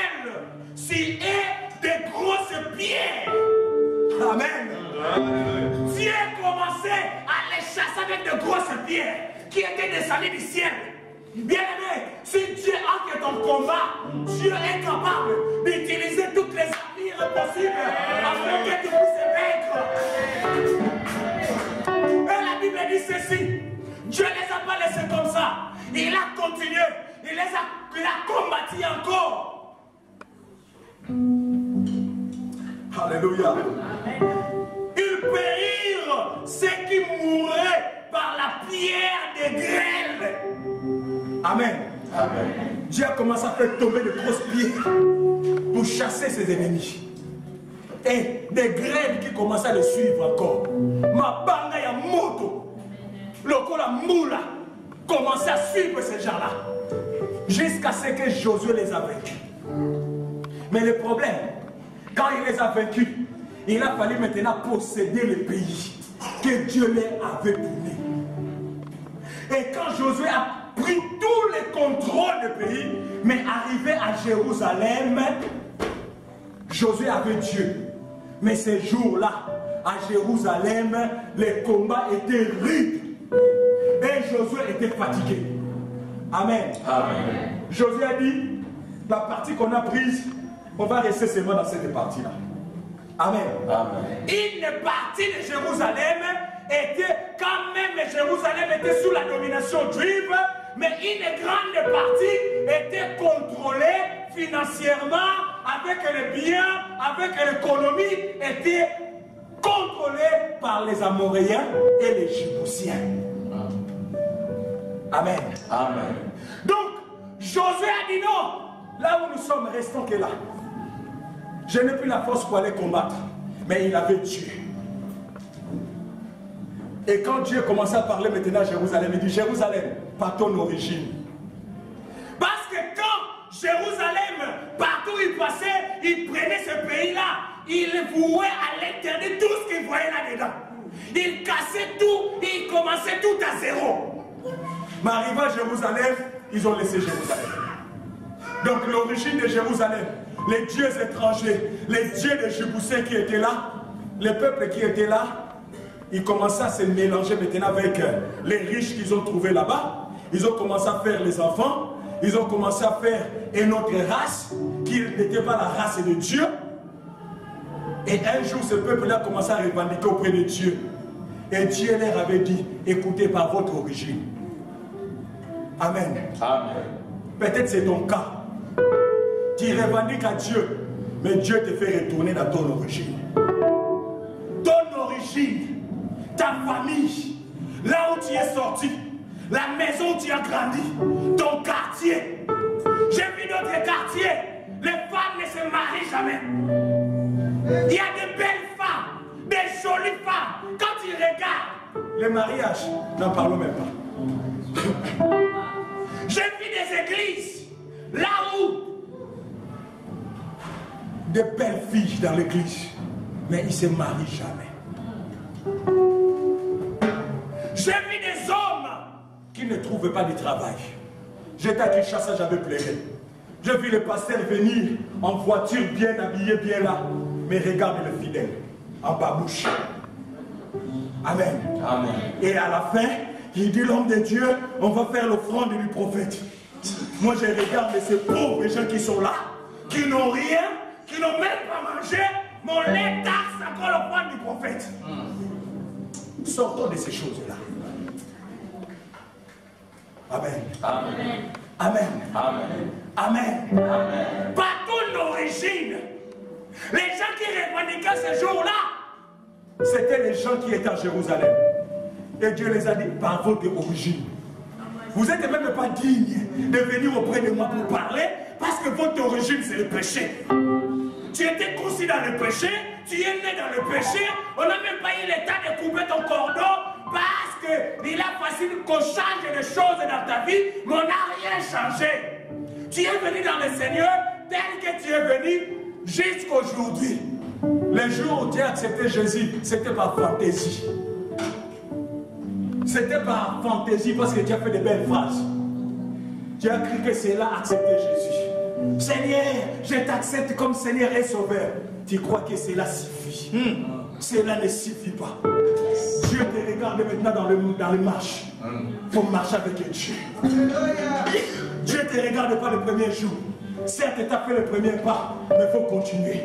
sur eux de grosses pierres. Amen. Dieu commençait à les chasser avec de grosses pierres qui étaient descendues du ciel. Bien aimé, si Dieu entre ton combat, Dieu est capable d'utiliser toutes les armures possibles afin que tu puisses vaincre. Et la Bible dit ceci, Dieu ne les a pas laissés comme ça. Il a continué, il a combattu encore. Alléluia. Ils périrent ceux qui mouraient par la pierre des grêles. Amen. Amen. Dieu a commencé à faire tomber de grosses pierres pour chasser ses ennemis. Et des grêles qui commençaient à le suivre encore. Ma banga ya moto, lokola moula, commençait à suivre ces gens-là. Jusqu'à ce que Josué les a vaincus. Mais le problème, quand il les a vaincus, il a fallu maintenant posséder le pays que Dieu leur avait donné. Et quand Josué a pris tous les contrôles du pays, mais arrivé à Jérusalem, Josué avait Dieu. Mais ces jours-là, à Jérusalem, les combats étaient rudes. Et Josué était fatigué. Amen. Amen. Josué a dit, la partie qu'on a prise, on va rester seulement dans cette partie-là. Amen. Amen. Une partie de Jérusalem était, quand même Jérusalem était sous la domination juive, mais une grande partie était contrôlée financièrement, avec les biens, avec l'économie, était contrôlée par les Amoréens et les Jébusiens. Amen. Amen. Donc, Josué a dit non, là où nous sommes, restons que là. Je n'ai plus la force pour aller combattre, mais il avait Dieu. Et quand Dieu commençait à parler maintenant à Jérusalem, il dit Jérusalem, pas ton origine. Parce que quand Jérusalem, partout où il passait, il prenait ce pays-là, il vouait à l'interdit tout ce qu'il voyait là-dedans. Il cassait tout, il commençait tout à zéro. Mais arrivé à Jérusalem, ils ont laissé Jérusalem. Donc l'origine de Jérusalem, les dieux étrangers, les dieux des Jébusiens qui étaient là, les peuples qui étaient là, ils commençaient à se mélanger maintenant avec les riches qu'ils ont trouvés là-bas. Ils ont commencé à faire les enfants. Ils ont commencé à faire une autre race qui n'était pas la race de Dieu. Et un jour, ce peuple-là a commencé à revendiquer auprès de Dieu. Et Dieu leur avait dit, écoutez par votre origine. Amen. Amen. Peut-être c'est ton cas. Tu revendiques à Dieu, mais Dieu te fait retourner dans ton origine. Ton origine, ta famille, là où tu es sorti, la maison où tu as grandi, ton quartier. J'ai vu d'autres quartiers, les femmes ne se marient jamais. Il y a de belles femmes, des jolies femmes. Quand tu regardes, les mariages, n'en parlons même pas. J'ai vu des églises, là où des belles filles dans l'église, mais ils ne se marient jamais. J'ai vu des hommes qui ne trouvent pas de travail. J'étais à Kinshasa, j'avais pleuré. J'ai vu le pasteur venir en voiture, bien habillé, bien là. Mais regarde le fidèle, en babouche. Amen. Amen. Et à la fin, il dit l'homme de Dieu, on va faire l'offrande du prophète. Moi je regarde ces pauvres gens qui sont là, qui n'ont rien, qui n'ont même pas mangé, mon lait taxe encore l'offrande du prophète. Sortons de ces choses-là. Amen. Amen. Amen. Amen. Amen. Amen. Par ton origine, les gens qui revendiquaient ce jour-là, c'était les gens qui étaient à Jérusalem. Et Dieu les a dit par votre origine. Vous n'êtes même pas digne de venir auprès de moi pour parler parce que votre origine c'est le péché. Tu étais conçu dans le péché, tu es né dans le péché, on n'a même pas eu l'état de couper ton cordon parce qu'il a facile qu'on change des choses dans ta vie, mais on n'a rien changé. Tu es venu dans le Seigneur tel que tu es venu jusqu'aujourd'hui. Le jour où tu as accepté Jésus, c'était par fantaisie. C'était par fantaisie parce que tu as fait de belles phrases. Tu as cru que c'est là accepter Jésus. Seigneur, je t'accepte comme Seigneur et Sauveur. Tu crois que cela suffit. Cela ne suffit pas. Dieu te regarde maintenant dans les marches. Il faut marcher avec Dieu. Dieu ne te regarde pas le premier jour. Certes, tu as fait le premier pas, mais il faut continuer.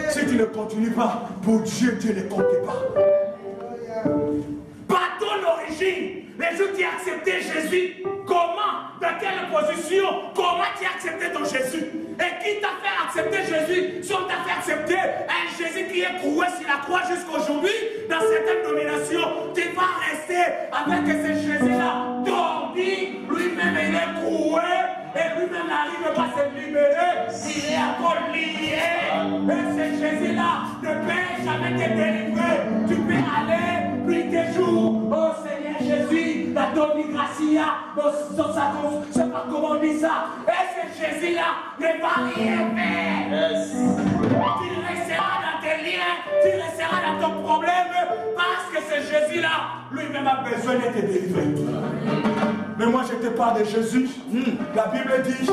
Si tu ne continues pas, pour Dieu, Dieu ne compte pas. Par ton origine, les jours où tu as accepté Jésus, comment, dans quelle position, comment tu as accepté ton Jésus? Et qui t'a fait accepter Jésus? Si on t'a fait accepter un Jésus qui est croué sur la croix jusqu'aujourd'hui, dans certaines dominations, tu vas rester avec ce Jésus-là, tordu, lui-même il est croué, et lui-même n'arrive pas à se libérer, il est encore lié. Et ce Jésus-là ne peut jamais te délivrer. Tu peux aller, lui tes jours, oh Seigneur Jésus, la Domigracia, je sais pas comment on dit ça. Et ce Jésus-là ne va rien faire. Tu resteras dans tes liens, tu resteras dans ton problème, parce que ce Jésus-là, lui-même a besoin de te délivrer. Mais moi je te parle de Jésus. La Bible dit,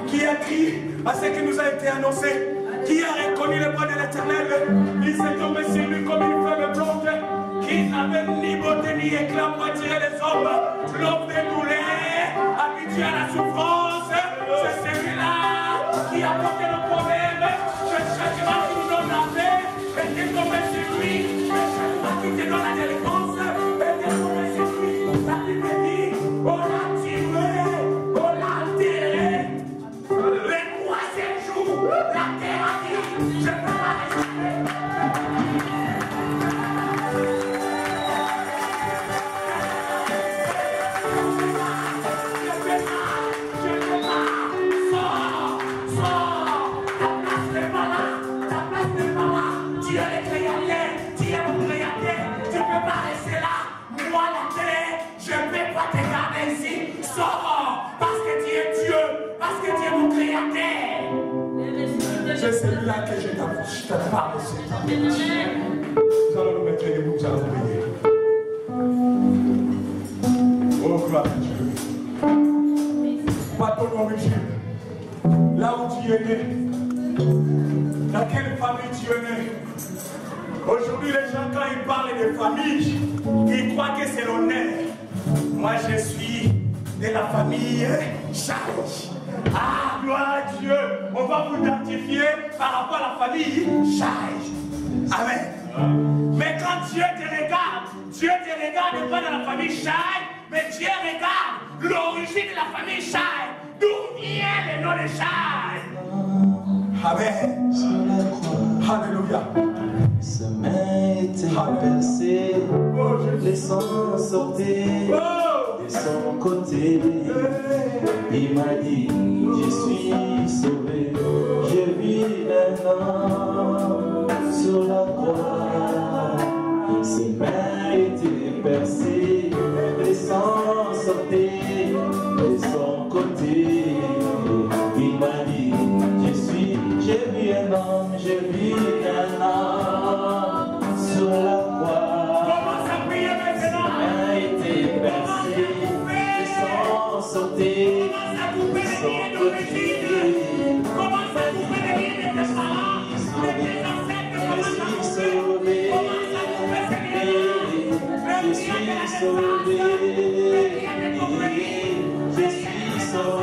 qui a crié à ce qui nous a été annoncé, qui a reconnu le bras de l'Éternel, il s'est tombé sur lui comme une feuille blonde, qui n'avait ni beauté ni éclat pour attirer les hommes. L'homme dédoulé, habitué à la souffrance, c'est celui-là qui a porté le problème. Je cherche pas qui nous donne la paix, et qui est tombé sur lui. Je cherche pas qui te donne la délivrance, et qui est tombé sur lui. La Bible dit, on l'a tiré, on l'a enterré. Le troisième jour, la terre a dit, je ne peux pas rester. C'est celui-là que je te parle. Nous allons nous mettre debout, nous allons prier. Oh, gloire à Dieu. Par ton origine, là où tu es né, Dans quelle famille tu es né? Aujourd'hui, les gens, quand ils parlent de famille, ils croient que c'est l'honneur. Moi, je suis de la famille Chage. Ah, gloire à Dieu. On va vous identifier par rapport à la famille Chage. Amen. Mais quand Dieu te regarde pas dans la famille Chage, mais Dieu regarde l'origine de la famille Chage. D'où vient le nom de Chage? Amen. Alléluia. Sa main était percée, les sangs sortaient de son côté. Il m'a dit, je suis sauvé. J'ai vu un homme sur la croix. Ses mains étaient percées, les sangs sortaient de son côté. Il m'a dit, j'ai vu un homme, j'ai vu un homme sur la croix. Commence à prier maintenant. A été percé, les sangs sautés, son côté. Commence à couper les lignes de tes parents, de tes ancêtres, Je suis sauvé, je suis sauvé, je suis sauvé.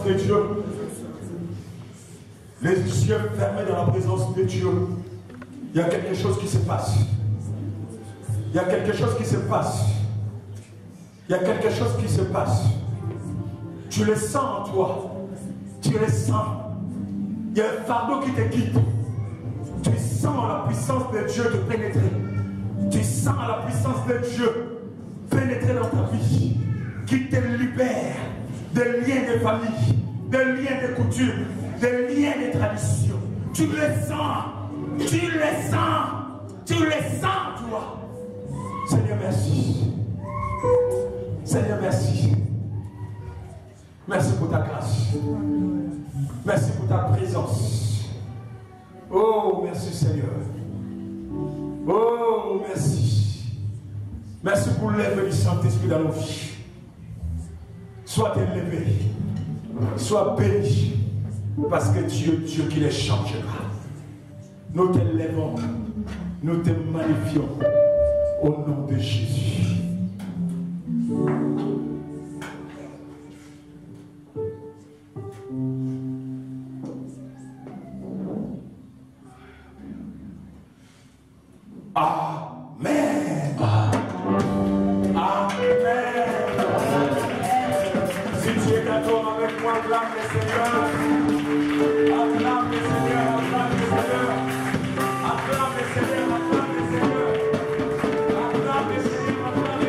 de Dieu. Les yeux fermés dans la présence de Dieu. Il y a quelque chose qui se passe. Il y a quelque chose qui se passe. Il y a quelque chose qui se passe. Tu le sens en toi. Tu le sens. Il y a un fardeau qui te quitte. Tu sens la puissance de Dieu te pénétrer. Tu sens la puissance de Dieu pénétrer dans ta vie. Qui te libère des liens de famille, des liens de coutume, des liens de tradition. Tu le sens. Tu le sens. Tu le sens, toi. Seigneur, merci. Seigneur, merci. Merci pour ta grâce. Merci pour ta présence. Oh, merci Seigneur. Oh, merci. Merci pour l'œuvre du Saint-Esprit dans nos vies. Sois élevé. Sois béni. Parce que Dieu qui ne changera. Nous t'élevons. Nous te magnifions. Au nom de Jésus. Amen. Amen. Si tu es d'accord avec moi, acclame le Seigneur. Acclame le Seigneur, acclame le Seigneur. Acclame le Seigneur, acclame le Seigneur. Acclame le Seigneur, acclame le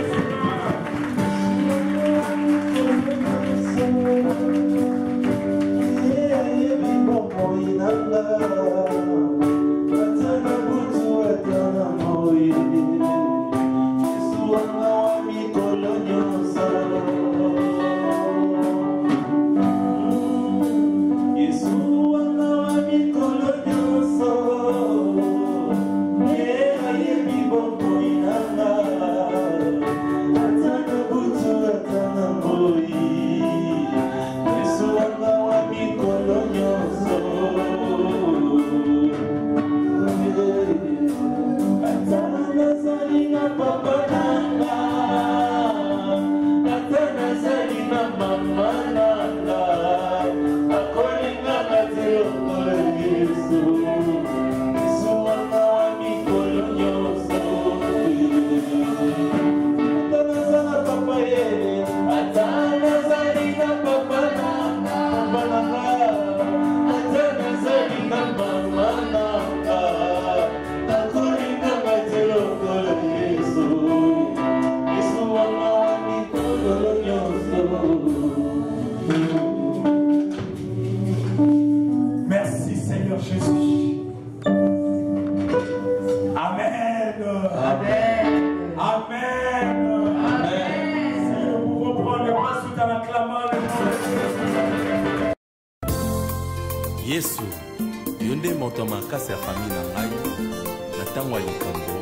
Merci Seigneur Jésus. Amen. Amen. Amen. Amen. Si nous pouvons prendre le pas tout en acclamant le nom de Jésus. Yesu, yonde moto makasi ya famille na ngai, na tango ya likambo,